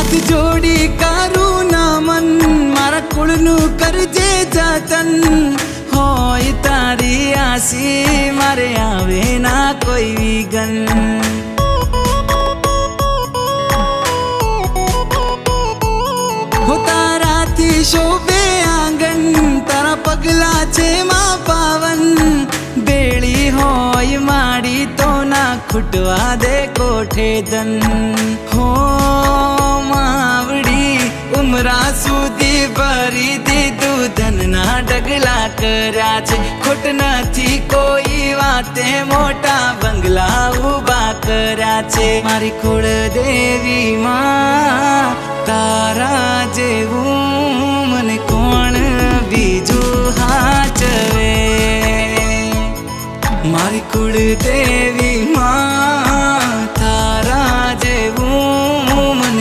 हाथ जोड़ी करू नमन मारा कुळनु करजे जतन होय तारी आसी मारे आवे ना कोई विघन हो ताराथी शोभे आंगण तारा पगला छे मां पावन बेड़ी होय माड़ी तो ना खुटवा दे कोठे धन हो मावड़ी उमरा सुधी भरी दीधु धन ना डगला कर्या छे खोट नथी कोई वाते मोटा बंगला उभा कर्या छे मारी कुळदेवी मां तारा जेवुं मने कोण बीजू हाचवे मारी कुळदेवी